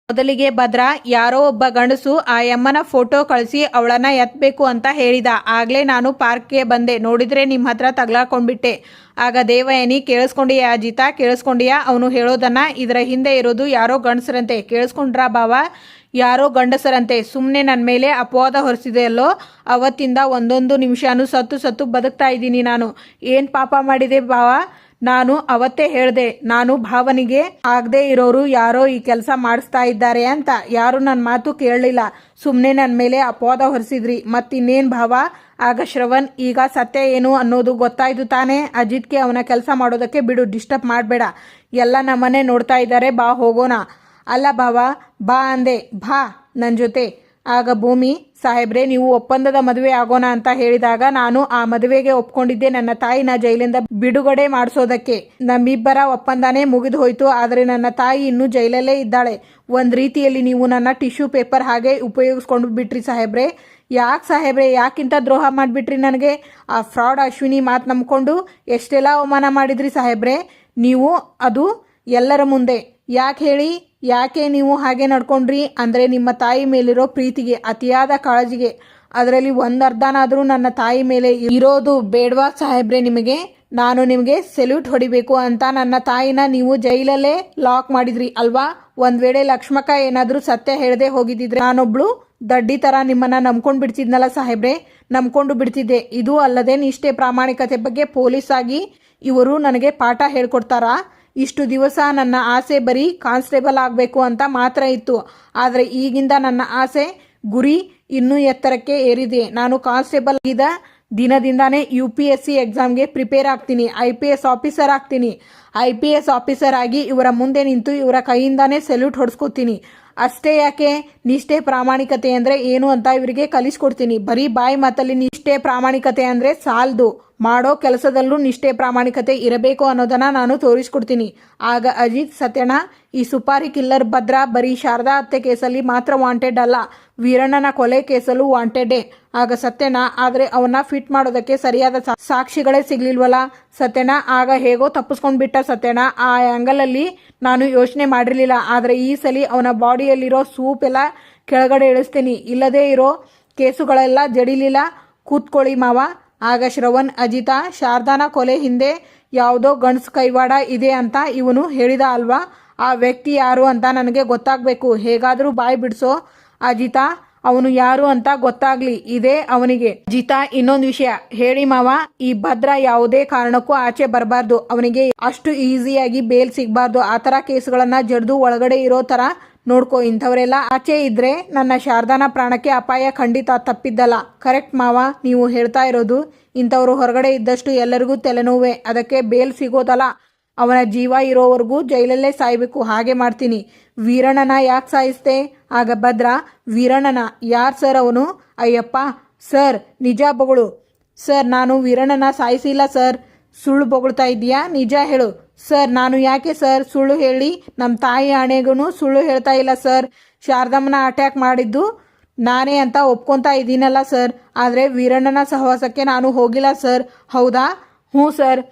ಮೊದಲಿಗೆ ಭದ್ರ ಯಾರೋ ಒಬ್ಬ ಗಂಡಸು ಆ ಯಮ್ಮನ ಫೋಟೋ ಕಳಿಸಿ ಅವಳನ್ನ ಎತ್ತಬೇಕು ಅಂತ ಹೇಳಿದ. ಆಗ್ಲೇ ನಾನು ಪಾರ್ಕ್ಗೆ ಬಂದೆ, ನೋಡಿದ್ರೆ ನಿಮ್ಮ ಹತ್ರ ತಗ್ಲಾಕೊಂಡ್ಬಿಟ್ಟೆ. ಆಗ ದೇವಯಾನಿ, ಕೇಳಿಸ್ಕೊಂಡಿಯಾ ಅಜಿತಾ, ಕೇಳಿಸ್ಕೊಂಡಿಯಾ ಅವನು ಹೇಳೋದನ್ನ? ಇದರ ಹಿಂದೆ ಇರೋದು ಯಾರೋ ಗಂಡಸರಂತೆ. ಕೇಳಿಸ್ಕೊಂಡ್ರಾ ಬಾವ? ಯಾರೋ ಗಂಡಸರಂತೆ. ಸುಮ್ಮನೆ ನನ್ನ ಮೇಲೆ ಅಪವಾದ ಹೊರಿಸಿದೆಯಲ್ಲೋ. ಅವತ್ತಿಂದ ಒಂದೊಂದು ನಿಮಿಷನೂ ಸತ್ತು ಬದುಕ್ತಾ ಇದ್ದೀನಿ ನಾನು. ಏನು ಪಾಪ ಮಾಡಿದೆ ಬಾವ? ನಾನು ಅವತ್ತೇ ಹೇಳಿದೆ, ನಾನು ಭಾವನಿಗೆ ಆಗದೆ ಇರೋರು ಯಾರೋ ಈ ಕೆಲಸ ಮಾಡಿಸ್ತಾ ಇದ್ದಾರೆ ಅಂತ. ಯಾರು ನನ್ನ ಮಾತು ಕೇಳಲಿಲ್ಲ, ಸುಮ್ಮನೆ ನನ್ನ ಮೇಲೆ ಅಪವಾದ ಹೊರಿಸಿದ್ರಿ. ಮತ್ತಿನ್ನೇನು ಭಾವ? ಆಗ ಶ್ರವಣ್, ಈಗ ಸತ್ಯ ಏನು ಅನ್ನೋದು ಗೊತ್ತಾಯ್ತು ತಾನೇ? ಅಜಿತ್ಗೆ ಅವನ ಕೆಲಸ ಮಾಡೋದಕ್ಕೆ ಬಿಡು, ಡಿಸ್ಟರ್ಬ್ ಮಾಡಬೇಡ. ಎಲ್ಲ ನಮ್ಮನೆ ನೋಡ್ತಾ ಇದ್ದಾರೆ, ಬಾ ಹೋಗೋಣ. ಅಲ್ಲ ಭಾವ, ಬಾ ಅಂದೆ, ಬಾ ನನ್ನ ಜೊತೆ. ಆಗ ಭೂಮಿ, ಸಾಹೇಬ್ರೆ, ನೀವು ಒಪ್ಪಂದದ ಮದುವೆ ಆಗೋಣ ಅಂತ ಹೇಳಿದಾಗ ನಾನು ಆ ಮದುವೆಗೆ ಒಪ್ಕೊಂಡಿದ್ದೆ ನನ್ನ ತಾಯಿನ ಜೈಲಿಂದ ಬಿಡುಗಡೆ ಮಾಡಿಸೋದಕ್ಕೆ. ನಮ್ಮಿಬ್ಬರ ಒಪ್ಪಂದನೇ ಮುಗಿದು ಹೋಯ್ತು. ಆದರೆ ನನ್ನ ತಾಯಿ ಇನ್ನೂ ಜೈಲಲ್ಲೇ ಇದ್ದಾಳೆ. ಒಂದು ರೀತಿಯಲ್ಲಿ ನೀವು ನನ್ನ ಟಿಶ್ಯೂ ಪೇಪರ್ ಹಾಗೆ ಉಪಯೋಗಿಸ್ಕೊಂಡು ಬಿಟ್ರಿ ಸಾಹೇಬ್ರೆ. ಯಾಕೆ ಸಾಹೇಬ್ರೆ, ಯಾಕಿಂತ ದ್ರೋಹ ಮಾಡಿಬಿಟ್ರಿ ನನಗೆ? ಆ ಫ್ರಾಡ್ ಅಶ್ವಿನಿ ಮಾತು ನಂಬ್ಕೊಂಡು ಎಷ್ಟೆಲ್ಲ ಅವಮಾನ ಮಾಡಿದ್ರಿ ಸಾಹೇಬ್ರೆ ನೀವು, ಅದು ಎಲ್ಲರ ಮುಂದೆ. ಯಾಕೆ ಹೇಳಿ, ಯಾಕೆ ನೀವು ಹಾಗೆ ನಡ್ಕೊಂಡ್ರಿ? ಅಂದರೆ ನಿಮ್ಮ ತಾಯಿ ಮೇಲಿರೋ ಪ್ರೀತಿಗೆ, ಅತಿಯಾದ ಕಾಳಜಿಗೆ. ಅದರಲ್ಲಿ ಒಂದರ್ಧನಾದರೂ ನನ್ನ ತಾಯಿ ಮೇಲೆ ಇರೋದು ಬೇಡವಾ ಸಾಹೇಬ್ರೆ ನಿಮಗೆ? ನಾನು ನಿಮಗೆ ಸೆಲ್ಯೂಟ್ ಹೊಡಿಬೇಕು ಅಂತ ನನ್ನ ತಾಯಿನ ನೀವು ಜೈಲಲ್ಲೇ ಲಾಕ್ ಮಾಡಿದ್ರಿ ಅಲ್ವಾ? ಒಂದು ವೇಳೆ ಲಕ್ಷ್ಮಕ್ಕ ಏನಾದರೂ ಸತ್ಯ ಹೇಳದೆ ಹೋಗಿದ್ದಿದ್ರೆ ನಾನೊಬ್ಳು ದಡ್ಡಿ ಥರ ನಿಮ್ಮನ್ನು ನಂಬ್ಕೊಂಡು ಬಿಡ್ತಿದ್ನಲ್ಲ ಸಾಹೇಬ್ರೆ, ನಂಬ್ಕೊಂಡು ಬಿಡ್ತಿದ್ದೆ. ಇದು ಅಲ್ಲದೆ ನಿಷ್ಠೆ ಪ್ರಾಮಾಣಿಕತೆ ಬಗ್ಗೆ ಪೊಲೀಸ್ ಆಗಿ ಇವರು ನನಗೆ ಪಾಠ ಹೇಳ್ಕೊಡ್ತಾರಾ? ಇಷ್ಟು ದಿವಸ ನನ್ನ ಆಸೆ ಬರೀ ಕಾನ್ಸ್ಟೇಬಲ್ ಆಗಬೇಕು ಅಂತ ಮಾತ್ರ ಇತ್ತು. ಆದರೆ ಈಗಿಂದ ನನ್ನ ಆಸೆ, ಗುರಿ ಇನ್ನೂ ಎತ್ತರಕ್ಕೆ ಏರಿದೆ. ನಾನು ಕಾನ್ಸ್ಟೇಬಲ್ ಆಗಿದ್ದ ದಿನದಿಂದಾನೇ UPSC ಎಕ್ಸಾಮ್ಗೆ ಪ್ರಿಪೇರ್ ಆಗ್ತೀನಿ. IPS ಆಫೀಸರ್ ಆಗ್ತೀನಿ. IPS ಆಫೀಸರ್ ಆಗಿ ಇವರ ಮುಂದೆ ನಿಂತು ಇವರ ಕೈಯಿಂದಾನೇ ಸೆಲ್ಯೂಟ್ ಹೊಡ್ಸ್ಕೊತೀನಿ. ಅಷ್ಟೇ ಯಾಕೆ, ನಿಷ್ಠೆ ಪ್ರಾಮಾಣಿಕತೆ ಅಂದರೆ ಏನು ಅಂತ ಇವರಿಗೆ ಕಲಿಸ್ಕೊಡ್ತೀನಿ. ಬರೀ ಬಾಯಿ ಮಾತಲ್ಲಿ ನಿಷ್ಠೆ ಪ್ರಾಮಾಣಿಕತೆ ಅಂದರೆ ಸಾಲದು, ಮಾಡೋ ಕೆಲಸದಲ್ಲೂ ನಿಷ್ಠೆ ಪ್ರಾಮಾಣಿಕತೆ ಇರಬೇಕು ಅನ್ನೋದನ್ನ ನಾನು ತೋರಿಸ್ಕೊಡ್ತೀನಿ. ಆಗ ಅಜಿತ್, ಸತ್ಯಣ್ಣ, ಈ ಸುಪಾರಿ ಕಿಲ್ಲರ್ ಭದ್ರ ಬರೀ ಶಾರದಾ ಹತ್ಯೆ ಕೇಸಲ್ಲಿ ಮಾತ್ರ ವಾಂಟೆಡ್ ಅಲ್ಲ, ವೀರಣ್ಣನ ಕೊಲೆ ಕೇಸಲ್ಲೂ ವಾಂಟೆಡ್ಡೇ. ಆಗ ಸತ್ಯಣ್ಣ, ಆದರೆ ಅವನ್ನ ಫಿಟ್ ಮಾಡೋದಕ್ಕೆ ಸರಿಯಾದ ಸಾಕ್ಷಿಗಳೇ ಸಿಗ್ಲಿಲ್ವಲ್ಲ ಸತ್ಯಣ್ಣ? ಆಗ ಹೇಗೋ ತಪ್ಪಿಸ್ಕೊಂಡು ಬಿಟ್ಟ ಸತ್ಯಣ್ಣ. ಆ ಆ್ಯಂಗಲಲ್ಲಿ ನಾನು ಯೋಚನೆ ಮಾಡಿರಲಿಲ್ಲ. ಆದರೆ ಈ ಸಲ ಅವನ ಬಾಡಿಯಲ್ಲಿರೋ ಸೂಪ್ ಎಲ್ಲ ಕೆಳಗಡೆ ಇಳಿಸ್ತೀನಿ. ಇಲ್ಲದೇ ಇರೋ ಕೇಸುಗಳೆಲ್ಲ ಜಡಿಲಿಲ್ಲ. ಕೂತ್ಕೊಳ್ಳಿ ಮಾವ. ಆಗ ಶ್ರವಣ್, ಅಜಿತಾ, ಶಾರದಾನ ಕೊಲೆ ಹಿಂದೆ ಯಾವುದೋ ಗಂಡ್ಸ್ ಕೈವಾಡ ಇದೆ ಅಂತ ಇವನು ಹೇಳಿದ ಅಲ್ವಾ? ಆ ವ್ಯಕ್ತಿ ಯಾರು ಅಂತ ನನಗೆ ಗೊತ್ತಾಗಬೇಕು. ಹೇಗಾದರೂ ಬಾಯಿ ಬಿಡಿಸೋ ಅಜಿತಾ, ಅವನು ಯಾರು ಅಂತ ಗೊತ್ತಾಗ್ಲಿ, ಇದೇ ಅವನಿಗೆ. ಅಜಿತಾ, ಇನ್ನೊಂದು ವಿಷಯ ಹೇಳಿ ಮಾವ, ಈ ಭದ್ರ ಯಾವುದೇ ಕಾರಣಕ್ಕೂ ಆಚೆ ಬರಬಾರ್ದು. ಅವನಿಗೆ ಅಷ್ಟು ಈಸಿಯಾಗಿ ಬೇಲ್ ಸಿಗಬಾರ್ದು. ಆ ಥರ ಕೇಸುಗಳನ್ನ ಜಡ್ದು ಒಳಗಡೆ ಇರೋ ಥರ ನೋಡ್ಕೋ. ಇಂಥವರೆಲ್ಲ ಆಚೆ ಇದ್ರೆ ನನ್ನ ಶಾರದಾನ ಪ್ರಾಣಕ್ಕೆ ಅಪಾಯ ಖಂಡಿತ ತಪ್ಪಿದ್ದಲ್ಲ. ಕರೆಕ್ಟ್ ಮಾವ ನೀವು ಹೇಳ್ತಾ ಇರೋದು? ಇಂಥವ್ರು ಹೊರಗಡೆ ಇದ್ದಷ್ಟು ಎಲ್ಲರಿಗೂ ತಲೆನೋವೆ. ಅದಕ್ಕೆ ಬೇಲ್ ಸಿಗೋದಲ್ಲ, ಅವನ ಜೀವ ಇರೋವರೆಗೂ ಜೈಲಲ್ಲೇ ಸಾಯ್ಬೇಕು. ಹಾಗೆ ಮಾಡ್ತೀನಿ. ವೀರಣ್ಣನ ಯಾಕೆ ಸಾಯಿಸ್ತೆ? ಆಗ ಭದ್ರ, ವೀರಣ್ಣನ? ಯಾರು ಸರ್ ಅವನು? ಅಯ್ಯಪ್ಪ ಸರ್, ನಿಜ ಬೊಗಳು ಸರ್. ನಾನು ವೀರಣ್ಣನ ಸಾಯಿಸಿಲ್ಲ ಸರ್. ಸುಳ್ಳು ಬೊಗಳ್ತಾ ಇದೀಯಾ? ನಿಜ ಹೇಳು ಸರ್. ನಾನು ಯಾಕೆ ಸರ್ ಸುಳ್ಳು ಹೇಳಿ? ನಮ್ಮ ತಾಯಿ ಆಣೆಗೂ ಸುಳ್ಳು ಹೇಳ್ತಾ ಇಲ್ಲ ಸರ್. ಶಾರದಮ್ಮನ ಅಟ್ಯಾಕ್ ಮಾಡಿದ್ದು ನಾನೇ ಅಂತ ಒಪ್ಕೊತಾ ಇದ್ದೀನಲ್ಲ ಸರ್. ಆದರೆ ವೀರಣ್ಣನ ಸಹವಾಸಕ್ಕೆ ನಾನು ಹೋಗಿಲ್ಲ ಸರ್. ಹೌದಾ? ಹ್ಞೂ ಸರ್.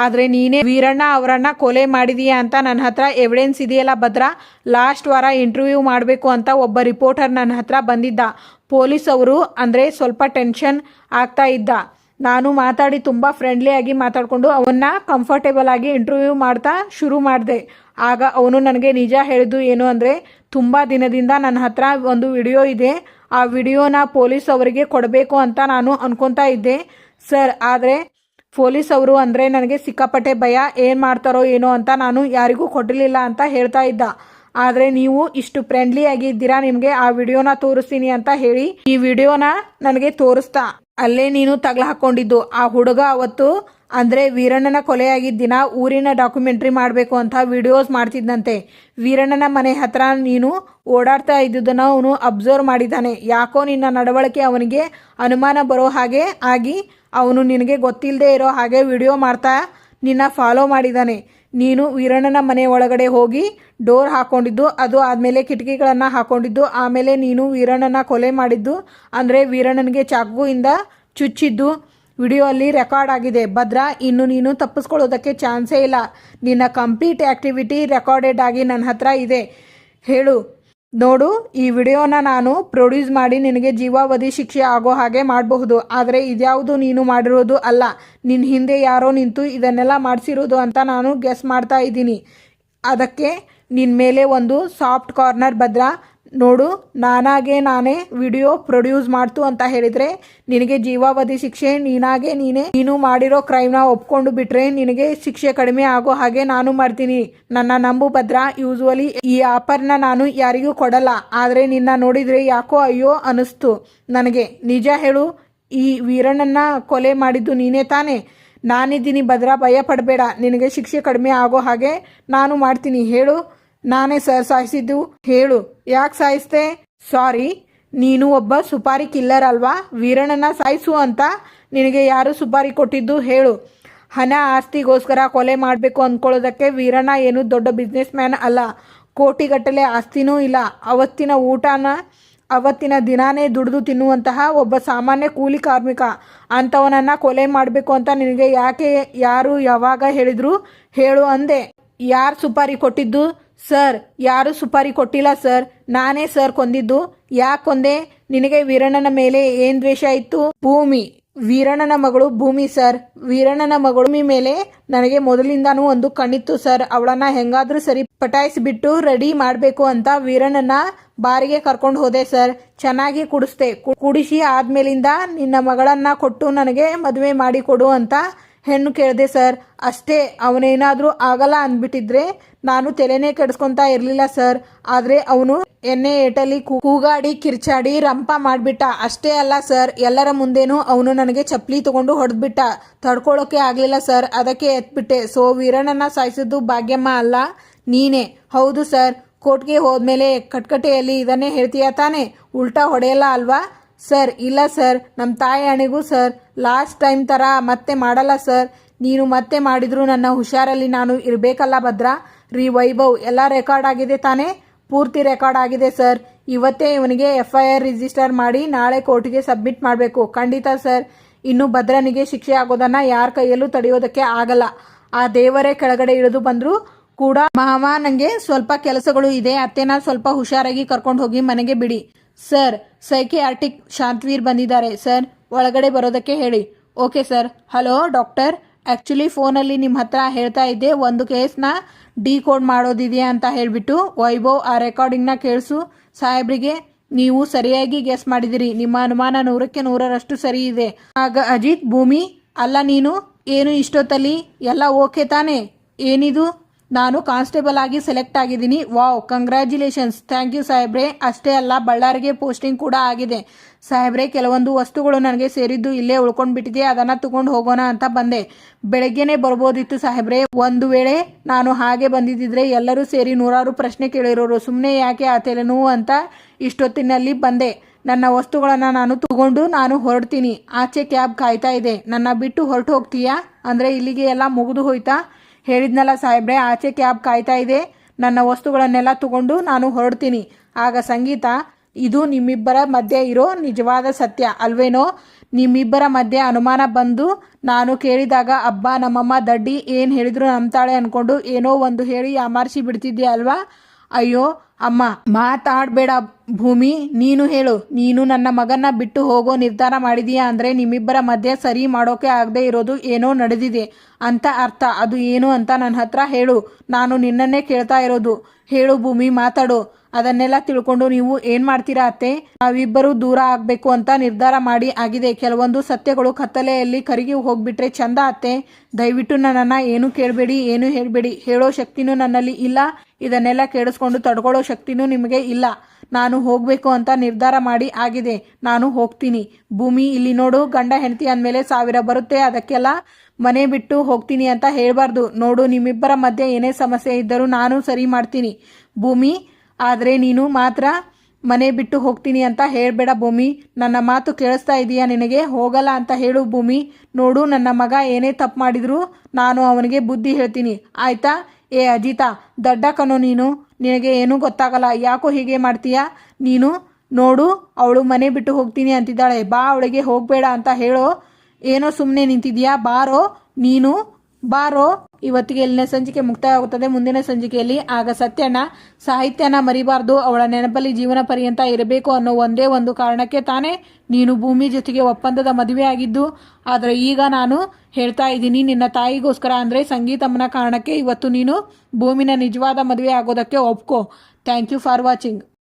ಆದರೆ ನೀನೇ ವೀರಣ್ಣ ಅವರನ್ನ ಕೊಲೆ ಮಾಡಿದೀಯಾ ಅಂತ ನನ್ನ ಹತ್ರ ಎವಿಡೆನ್ಸ್ ಇದೆಯಲ್ಲ ಭದ್ರ. ಲಾಸ್ಟ್ ವಾರ ಇಂಟರ್ವ್ಯೂ ಮಾಡಬೇಕು ಅಂತ ಒಬ್ಬ ರಿಪೋರ್ಟರ್ ನನ್ನ ಹತ್ರ ಬಂದಿದ್ದ. ಪೊಲೀಸ್ ಅವರು ಅಂದರೆ ಸ್ವಲ್ಪ ಟೆನ್ಷನ್ ಆಗ್ತಾ ಇದ್ದ. ನಾನು ಮಾತಾಡಿ ತುಂಬ ಫ್ರೆಂಡ್ಲಿಯಾಗಿ ಮಾತಾಡಿಕೊಂಡು ಅವನ್ನ ಕಂಫರ್ಟೇಬಲ್ ಆಗಿ ಇಂಟರ್ವ್ಯೂ ಮಾಡ್ತಾ ಶುರು ಮಾಡಿದೆ. ಆಗ ಅವನು ನನಗೆ ನಿಜ ಹೇಳಿದ್ದು ಏನು ಅಂದರೆ, ತುಂಬ ದಿನದಿಂದ ನನ್ನ ಹತ್ರ ಒಂದು ವಿಡಿಯೋ ಇದೆ, ಆ ವಿಡಿಯೋನ ಪೊಲೀಸ್ ಅವರಿಗೆ ಕೊಡಬೇಕು ಅಂತ ನಾನು ಅನ್ಕೊತಾ ಇದ್ದೆ ಸರ್. ಆದರೆ ಪೊಲೀಸ್ ಅವರು ಅಂದರೆ ನನಗೆ ಸಿಕ್ಕಾಪಟ್ಟೆ ಭಯ, ಏನು ಮಾಡ್ತಾರೋ ಏನೋ ಅಂತ ನಾನು ಯಾರಿಗೂ ಕೊಡಲಿಲ್ಲ ಅಂತ ಹೇಳ್ತಾ ಇದ್ದ. ಆದರೆ ನೀವು ಇಷ್ಟು ಫ್ರೆಂಡ್ಲಿ ಆಗಿ ಇದ್ದೀರಾ, ನಿಮಗೆ ಆ ವಿಡಿಯೋನ ತೋರಿಸ್ತೀನಿ ಅಂತ ಹೇಳಿ ಈ ವಿಡಿಯೋನ ನನಗೆ ತೋರಿಸ್ತಾ. ಅಲ್ಲೇ ನೀನು ತಗಲ ಹಾಕ್ಕೊಂಡಿದ್ದು. ಆ ಹುಡುಗ ಅವತ್ತು ಅಂದರೆ ವೀರಣ್ಣನ ಕೊಲೆಯಾಗಿದ್ದ ದಿನ ಊರಿನ ಡಾಕ್ಯುಮೆಂಟ್ರಿ ಮಾಡಬೇಕು ಅಂತ ವಿಡಿಯೋಸ್ ಮಾಡ್ತಿದ್ದಂತೆ. ವೀರಣ್ಣನ ಮನೆ ಹತ್ರ ನೀನು ಓಡಾಡ್ತಾ ಇದ್ದುದನ್ನು ಅವನು ಅಬ್ಸರ್ವ್ ಮಾಡಿದ್ದಾನೆ. ಯಾಕೋ ನಿನ್ನ ನಡವಳಿಕೆ ಅವನಿಗೆ ಅನುಮಾನ ಬರೋ ಹಾಗೆ ಆಗಿ ಅವನು ನಿನಗೆ ಗೊತ್ತಿಲ್ಲದೆ ಇರೋ ಹಾಗೆ ವಿಡಿಯೋ ಮಾಡ್ತಾ ನಿನ್ನ ಫಾಲೋ ಮಾಡಿದ್ದಾನೆ. ನೀನು ವೀರಣ್ಣನ ಮನೆ ಒಳಗಡೆ ಹೋಗಿ ಡೋರ್ ಹಾಕೊಂಡಿದ್ದು, ಅದು ಆದಮೇಲೆ ಕಿಟಕಿಗಳನ್ನು ಹಾಕೊಂಡಿದ್ದು, ಆಮೇಲೆ ನೀನು ವೀರಣ್ಣನ ಕೊಲೆ ಮಾಡಿದ್ದು ಅಂದರೆ ವೀರಣ್ಣನಿಗೆ ಚಾಕುವಿಂದ ಚುಚ್ಚಿದ್ದು ವಿಡಿಯೋ ಅಲ್ಲಿ ರೆಕಾರ್ಡ್ ಆಗಿದೆ. ಭದ್ರ, ಇನ್ನು ನೀನು ತಪ್ಪಿಸ್ಕೊಳ್ಳೋದಕ್ಕೆ ಚಾನ್ಸೇ ಇಲ್ಲ. ನಿನ್ನ ಕಂಪ್ಲೀಟ್ ಆ್ಯಕ್ಟಿವಿಟಿ ರೆಕಾರ್ಡೆಡ್ ಆಗಿ ನನ್ನ ಹತ್ರ ಇದೆ. ಹೇಳು, ನೋಡು, ಈ ವಿಡಿಯೋನ ನಾನು ಪ್ರೊಡ್ಯೂಸ್ ಮಾಡಿ ನಿನಗೆ ಜೀವಾವಧಿ ಶಿಕ್ಷೆ ಆಗೋ ಹಾಗೆ ಮಾಡಬಹುದು. ಆದರೆ ಇದ್ಯಾವುದು ನೀನು ಮಾಡಿರೋದು ಅಲ್ಲ. ನಿನ್ನ ಹಿಂದೆ ಯಾರೋ ನಿಂತು ಇದನ್ನೆಲ್ಲ ಮಾಡಿಸಿರೋದು ಅಂತ ನಾನು ಗೆಸ್ ಮಾಡ್ತಾ ಇದ್ದೀನಿ. ಅದಕ್ಕೆ ನಿನ್ನ ಮೇಲೆ ಒಂದು ಸಾಫ್ಟ್ ಕಾರ್ನರ್ ಭದ್ರ. ನೋಡು, ನಾನೇ ವಿಡಿಯೋ ಪ್ರೊಡ್ಯೂಸ್ ಮಾಡ್ತು ಅಂತ ಹೇಳಿದರೆ ನಿನಗೆ ಜೀವಾವಧಿ ಶಿಕ್ಷೆ. ನೀನು ಮಾಡಿರೋ ಕ್ರೈಮ್ನ ಒಪ್ಕೊಂಡು ಬಿಟ್ರೆ ನಿನಗೆ ಶಿಕ್ಷೆ ಕಡಿಮೆ ಆಗೋ ಹಾಗೆ ನಾನು ಮಾಡ್ತೀನಿ. ನನ್ನ ನಂಬು ಭದ್ರ. ಯೂಸ್ವಲಿ ಈ ಆಫರ್ನ ನಾನು ಯಾರಿಗೂ ಕೊಡಲ್ಲ, ಆದರೆ ನಿನ್ನ ನೋಡಿದರೆ ಯಾಕೋ ಅಯ್ಯೋ ಅನಿಸ್ತು ನನಗೆ. ನಿಜ ಹೇಳು, ಈ ವೀರಣ್ಣನ ಕೊಲೆ ಮಾಡಿದ್ದು ನೀನೇ ತಾನೇ? ನಾನಿದ್ದೀನಿ ಭದ್ರ, ಭಯ ಪಡಬೇಡ. ನಿನಗೆ ಶಿಕ್ಷೆ ಕಡಿಮೆ ಆಗೋ ಹಾಗೆ ನಾನು ಮಾಡ್ತೀನಿ. ಹೇಳು, ನಾನೇ ಸರ್ ಸಾಯಿಸಿದ್ದು? ಹೇಳು, ಯಾಕೆ ಸಾಯಿಸ್ದೆ? ಸಾರಿ, ನೀನು ಒಬ್ಬ ಸುಪಾರಿ ಕಿಲ್ಲರ್ ಅಲ್ವಾ? ವೀರಣ್ಣನ ಸಾಯಿಸು ಅಂತ ನಿನಗೆ ಯಾರು ಸುಪಾರಿ ಕೊಟ್ಟಿದ್ದು? ಹೇಳು. ಹಣ ಆಸ್ತಿಗೋಸ್ಕರ ಕೊಲೆ ಮಾಡಬೇಕು ಅಂದ್ಕೊಳ್ಳೋದಕ್ಕೆ ವೀರಣ್ಣ ಏನು ದೊಡ್ಡ ಬಿಸ್ನೆಸ್ ಮ್ಯಾನ್ ಅಲ್ಲ. ಕೋಟಿಗಟ್ಟಲೆ ಆಸ್ತಿನೂ ಇಲ್ಲ. ಅವತ್ತಿನ ದಿನಾನೇ ದುಡಿದು ತಿನ್ನುವಂತಹ ಒಬ್ಬ ಸಾಮಾನ್ಯ ಕೂಲಿ ಕಾರ್ಮಿಕ. ಅಂಥವನನ್ನು ಕೊಲೆ ಮಾಡಬೇಕು ಅಂತ ನಿನಗೆ ಯಾರು ಯಾವಾಗ ಹೇಳಿದ್ರು? ಹೇಳು ಅಂದೆ. ಯಾರು ಸುಪಾರಿ ಕೊಟ್ಟಿದ್ದು? ಸರ್, ಯಾರು ಸುಪಾರಿ ಕೊಟ್ಟಿಲ್ಲ ಸರ್, ನಾನೇ ಸರ್ ಕೊಂದಿದ್ದು. ಯಾಕೆ ಕೊಂದೆ? ನಿನಗೆ ವೀರಣ್ಣನ ಮೇಲೆ ಏನು ದ್ವೇಷ ಇತ್ತು? ಭೂಮಿ, ವೀರಣ್ಣನ ಮಗಳು ಭೂಮಿ ಸರ್. ವೀರಣ್ಣನ ಮಗಳು ಭೂಮಿ ಮೇಲೆ ನನಗೆ ಮೊದಲಿಂದಾನೂ ಒಂದು ಕಣ್ಣಿತ್ತು ಸರ್. ಅವಳನ್ನ ಹೆಂಗಾದ್ರೂ ಸರಿ ಪಟಾಯಿಸಿಬಿಟ್ಟು ರೆಡಿ ಮಾಡಬೇಕು ಅಂತ ವೀರಣ್ಣನ ಬಾರಿಗೆ ಕರ್ಕೊಂಡು ಹೋದೆ ಸರ್. ಚೆನ್ನಾಗಿ ಕುಡಿಸ್ದೆ. ಕುಡಿಸಿ ಆದ್ಮೇಲಿಂದ ನಿನ್ನ ಮಗಳನ್ನ ಕೊಟ್ಟು ನನಗೆ ಮದುವೆ ಮಾಡಿಕೊಡು ಅಂತ ಹೆಣ್ಣು ಕೇಳಿದೆ ಸರ್. ಅಷ್ಟೇ. ಅವನೇನಾದರೂ ಆಗಲ್ಲ ಅಂದ್ಬಿಟ್ಟಿದ್ರೆ ನಾನು ತಲೆನೇ ಕೆಡಿಸ್ಕೊತಾ ಇರಲಿಲ್ಲ ಸರ್. ಆದರೆ ಅವನು ಎಣ್ಣೆ ಏಟಲ್ಲಿ ಕೂಗಾಡಿ ಕಿರ್ಚಾಡಿ ರಂಪ ಮಾಡಿಬಿಟ್ಟ. ಅಷ್ಟೇ ಅಲ್ಲ ಸರ್, ಎಲ್ಲರ ಮುಂದೇನೂ ಅವನು ನನಗೆ ಚಪ್ಪಲಿ ತಗೊಂಡು ಹೊಡೆದ್ಬಿಟ್ಟ. ತಡ್ಕೊಳ್ಳೋಕೆ ಆಗಲಿಲ್ಲ ಸರ್, ಅದಕ್ಕೆ ಎತ್ಬಿಟ್ಟೆ. ಸೊ ವೀರಣ್ಣನ ಸಾಯಿಸಿದ್ದು ಭಾಗ್ಯಮ್ಮ ಅಲ್ಲ, ನೀನೇ. ಹೌದು ಸರ್. ಕೋರ್ಟ್ಗೆ ಹೋದ್ಮೇಲೆ ಕಟ್ಕಟೆಯಲ್ಲಿ ಇದನ್ನೇ ಹೇಳ್ತೀಯಾ ತಾನೇ? ಉಲ್ಟಾ ಹೊಡೆಯಲ್ಲ ಅಲ್ವಾ? ಸರ್, ಇಲ್ಲ ಸರ್, ನಮ್ಮ ತಾಯಿ ಅಣೆಗೂ ಸರ್. ಲಾಸ್ಟ್ ಟೈಮ್ ಥರ ಮತ್ತೆ ಮಾಡಲ್ಲ ಸರ್. ನೀನು ಮತ್ತೆ ಮಾಡಿದ್ರು ನನ್ನ ಹುಷಾರಲ್ಲಿ ನಾನು ಇರಬೇಕಲ್ಲ ಭದ್ರ. ವೈಭವ್, ಎಲ್ಲ ರೆಕಾರ್ಡ್ ಆಗಿದೆ ತಾನೇ? ಪೂರ್ತಿ ರೆಕಾರ್ಡ್ ಆಗಿದೆ ಸರ್. ಇವತ್ತೇ ಇವನಿಗೆ FIR ರಿಜಿಸ್ಟರ್ ಮಾಡಿ ನಾಳೆ ಕೋರ್ಟಿಗೆ ಸಬ್ಮಿಟ್ ಮಾಡಬೇಕು. ಖಂಡಿತ ಸರ್. ಇನ್ನು ಭದ್ರನಿಗೆ ಶಿಕ್ಷೆ ಆಗೋದನ್ನು ಯಾರ ಕೈಯಲ್ಲೂ ತಡೆಯೋದಕ್ಕೆ ಆಗಲ್ಲ. ಆ ದೇವರೇ ಕೆಳಗಡೆ ಇಳಿದು ಬಂದರೂ ಕೂಡ ಮಾವ, ನನಗೆ ಸ್ವಲ್ಪ ಕೆಲಸಗಳು ಇದೆ, ಅತ್ತೆನ ಸ್ವಲ್ಪ ಹುಷಾರಾಗಿ ಕರ್ಕೊಂಡು ಹೋಗಿ ಮನೆಗೆ ಬಿಡಿ. ಸರ್, ಸೈಕಿಯಾಟ್ರಿಕ್ ಶಾಂತವೀರ್ ಬಂದಿದ್ದಾರೆ ಸರ್, ಒಳಗಡೆ ಬರೋದಕ್ಕೆ ಹೇಳಿ. Okay sir. Hello doctor, actually ಫೋನಲ್ಲಿ ನಿಮ್ಮ ಹತ್ರ ಹೇಳ್ತಾ ಇದ್ದೆ, ಒಂದು ಕೇಸ್ನ ಡಿಕೋಡ್ ಮಾಡೋದಿದೆಯಾ ಅಂತ ಹೇಳಿಬಿಟ್ಟು. ವೈಭವ್, ಆ ರೆಕಾರ್ಡಿಂಗ್ನ ಕೇಳಿಸು ಸಾಹೇಬ್ರಿಗೆ. ನೀವು ಸರಿಯಾಗಿ ಗೆಸ್ ಮಾಡಿದಿರಿ. ನಿಮ್ಮ ಅನುಮಾನ 100ಕ್ಕೆ 100ರಷ್ಟು ಸರಿ ಇದೆ. ಆಗ ಅಜಿತ್, ಭೂಮಿ, ಅಲ್ಲ ನೀನು ಏನು ಇಷ್ಟೊತ್ತಲ್ಲಿ? ಎಲ್ಲ ಓಕೆ ತಾನೇ? ಏನಿದು? ನಾನು ಕಾನ್ಸ್ಟೇಬಲ್ ಆಗಿ ಸೆಲೆಕ್ಟ್ ಆಗಿದ್ದೀನಿ. Wow, congratulations. ಥ್ಯಾಂಕ್ ಯು ಸಾಹೇಬ್ರೆ. ಅಷ್ಟೇ ಅಲ್ಲ, ಬಳ್ಳಾರಿಗೆ ಪೋಸ್ಟಿಂಗ್ ಕೂಡ ಆಗಿದೆ ಸಾಹೇಬ್ರೆ. ಕೆಲವೊಂದು ವಸ್ತುಗಳು ನನಗೆ ಸೇರಿದ್ದು ಇಲ್ಲೇ ಉಳ್ಕೊಂಡ್ಬಿಟ್ಟಿದೆ, ಅದನ್ನು ತಗೊಂಡು ಹೋಗೋಣ ಅಂತ ಬಂದೆ. ಬೆಳಗ್ಗೆನೇ ಬರ್ಬೋದಿತ್ತು ಸಾಹೇಬ್ರೆ. ಒಂದು ವೇಳೆ ನಾನು ಹಾಗೆ ಬಂದಿದ್ದಿದ್ರೆ ಎಲ್ಲರೂ ಸೇರಿ ನೂರಾರು ಪ್ರಶ್ನೆ ಕೇಳಿರೋರು. ಸುಮ್ಮನೆ ಯಾಕೆ ಆ ತಲೆನೋವು ಅಂತ ಇಷ್ಟೊತ್ತಿನಲ್ಲಿ ಬಂದೆ. ನನ್ನ ವಸ್ತುಗಳನ್ನು ನಾನು ತಗೊಂಡು ನಾನು ಹೊರಡ್ತೀನಿ. ಆಚೆ ಕ್ಯಾಬ್ ಕಾಯ್ತಾ ಇದೆ. ನನ್ನ ಬಿಟ್ಟು ಹೊರಟು ಹೋಗ್ತೀಯಾ? ಅಂದರೆ ಇಲ್ಲಿಗೆ ಎಲ್ಲ ಮುಗಿದು ಹೋಯ್ತಾ? ಹೇಳಿದ್ನಲ್ಲ ಸಾಹೇಬ್ರೆ, ಆಚೆ ಕ್ಯಾಬ್ ಕಾಯ್ತಾ ಇದೆ. ನನ್ನ ವಸ್ತುಗಳನ್ನೆಲ್ಲ ತಗೊಂಡು ನಾನು ಹೊರಡ್ತೀನಿ. ಆಗ ಸಂಗೀತ, ಇದು ನಿಮ್ಮಿಬ್ಬರ ಮಧ್ಯೆ ಇರೋ ನಿಜವಾದ ಸತ್ಯ ಅಲ್ವೇನೋ? ನಿಮ್ಮಿಬ್ಬರ ಮಧ್ಯೆ ಅನುಮಾನ ಬಂದು ನಾನು ಕೇಳಿದಾಗ ಅಬ್ಬಾ ನಮ್ಮಮ್ಮ ದಡ್ಡಿ ಏನು ಹೇಳಿದ್ರು ನಂಬ್ತಾಳೆ ಅಂದ್ಕೊಂಡು ಏನೋ ಒಂದು ಹೇಳಿ ಯಾಮಾರಿಸಿ ಬಿಡ್ತಿದ್ದೆ ಅಲ್ವಾ? ಅಯ್ಯೋ ಅಮ್ಮ, ಮಾತಾಡಬೇಡ ಭೂಮಿ. ನೀನು ಹೇಳು, ನೀನು ನನ್ನ ಮಗನ್ನ ಬಿಟ್ಟು ಹೋಗೋ ನಿರ್ಧಾರ ಮಾಡಿದೀಯಾ ಅಂದರೆ ನಿಮ್ಮಿಬ್ಬರ ಮಧ್ಯೆ ಸರಿ ಮಾಡೋಕೆ ಆಗದೆ ಇರೋದು ಏನೋ ನಡೆದಿದೆ ಅಂತ ಅರ್ಥ. ಅದು ಏನು ಅಂತ ನನ್ನ ಹತ್ರ ಹೇಳು. ನಾನು ನಿನ್ನನ್ನೇ ಕೇಳ್ತಾ ಇರೋದು. ಹೇಳು ಭೂಮಿ, ಮಾತಾಡು. ಅದನ್ನೆಲ್ಲ ತಿಳ್ಕೊಂಡು ನೀವು ಏನು ಮಾಡ್ತೀರಾ ಅತ್ತೆ? ನಾವಿಬ್ಬರೂ ದೂರ ಆಗಬೇಕು ಅಂತ ನಿರ್ಧಾರ ಮಾಡಿ ಆಗಿದೆ. ಕೆಲವೊಂದು ಸತ್ಯಗಳು ಕತ್ತಲೆಯಲ್ಲಿ ಕರಗಿ ಹೋಗ್ಬಿಟ್ರೆ ಚಂದ ಅತ್ತೆ. ದಯವಿಟ್ಟು ನನ್ನನ್ನು ಏನು ಕೇಳಬೇಡಿ, ಏನು ಹೇಳಬೇಡಿ. ಹೇಳೋ ಶಕ್ತಿನೂ ನನ್ನಲ್ಲಿ ಇಲ್ಲ. ಇದನ್ನೆಲ್ಲ ಕೇಳಿಸ್ಕೊಂಡು ತಡ್ಕೊಳ್ಳೋ ಶಕ್ತಿನೂ ನಿಮಗೆ ಇಲ್ಲ. ನಾನು ಹೋಗಬೇಕು ಅಂತ ನಿರ್ಧಾರ ಮಾಡಿ ಆಗಿದೆ. ನಾನು ಹೋಗ್ತೀನಿ. ಭೂಮಿ, ಇಲ್ಲಿ ನೋಡು, ಗಂಡ ಹೆಂಡತಿ ಅಂದಮೇಲೆ 1000 ಬರುತ್ತೆ. ಅದಕ್ಕೆಲ್ಲ ಮನೆ ಬಿಟ್ಟು ಹೋಗ್ತೀನಿ ಅಂತ ಹೇಳಬಾರ್ದು. ನೋಡು, ನಿಮ್ಮಿಬ್ಬರ ಮಧ್ಯೆ ಏನೇ ಸಮಸ್ಯೆ ಇದ್ದರೂ ನಾನು ಸರಿ ಮಾಡ್ತೀನಿ ಭೂಮಿ. ಆದರೆ ನೀನು ಮಾತ್ರ ಮನೆ ಬಿಟ್ಟು ಹೋಗ್ತೀನಿ ಅಂತ ಹೇಳಬೇಡ ಭೂಮಿ. ನನ್ನ ಮಾತು ಕೇಳಿಸ್ತಾ ಇದೆಯಾ ನಿನಗೆ? ಹೋಗಲ್ಲ ಅಂತ ಹೇಳು ಭೂಮಿ. ನೋಡು, ನನ್ನ ಮಗ ಏನೇ ತಪ್ಪು ಮಾಡಿದ್ರು ನಾನು ಅವನಿಗೆ ಬುದ್ಧಿ ಹೇಳ್ತೀನಿ, ಆಯ್ತಾ? ಏ ಅಜಿತಾ, ದಡ್ಡ ಕಣೋ ನೀನು. ನಿನಗೆ ಏನೂ ಗೊತ್ತಾಗಲ್ಲ. ಯಾಕೋ ಹೀಗೆ ಮಾಡ್ತೀಯಾ ನೀನು? ನೋಡು, ಅವಳು ಮನೆ ಬಿಟ್ಟು ಹೋಗ್ತೀನಿ ಅಂತಿದ್ದಾಳೆ. ಬಾ, ಅವಳಿಗೆ ಹೋಗಬೇಡ ಅಂತ ಹೇಳೋ. ಏನೋ ಸುಮ್ಮನೆ ನಿಂತಿದ್ಯಾ? ಬಾರೋ ನೀನು, ಬಾರೋ. ಇವತ್ತಿಗೆ ಇಲ್ಲಿನ ಸಂಚಿಕೆ ಮುಕ್ತಾಯ ಆಗುತ್ತದೆ. ಮುಂದಿನ ಸಂಚಿಕೆಯಲ್ಲಿ ಆಗ ಸತ್ಯಣ್ಣ ಸಾಹಿತ್ಯನ ಮರಿಬಾರ್ದು, ಅವಳ ನೆನಪಲ್ಲಿ ಜೀವನ ಪರ್ಯಂತ ಇರಬೇಕು ಅನ್ನೋ ಒಂದೇ ಒಂದು ಕಾರಣಕ್ಕೆ ತಾನೇ ನೀನು ಭೂಮಿ ಜೊತೆಗೆ ಒಪ್ಪಂದದ ಮದುವೆ ಆಗಿದ್ದು. ಆದರೆ ಈಗ ನಾನು ಹೇಳ್ತಾ ಇದ್ದೀನಿ, ನಿನ್ನ ತಾಯಿಗೋಸ್ಕರ ಅಂದರೆ ಸಂಗೀತಮ್ಮನ ಕಾರಣಕ್ಕೆ ಇವತ್ತು ನೀನು ಭೂಮಿನ ನಿಜವಾದ ಮದುವೆ ಆಗೋದಕ್ಕೆ ಒಪ್ಕೋ. Thank you for watching.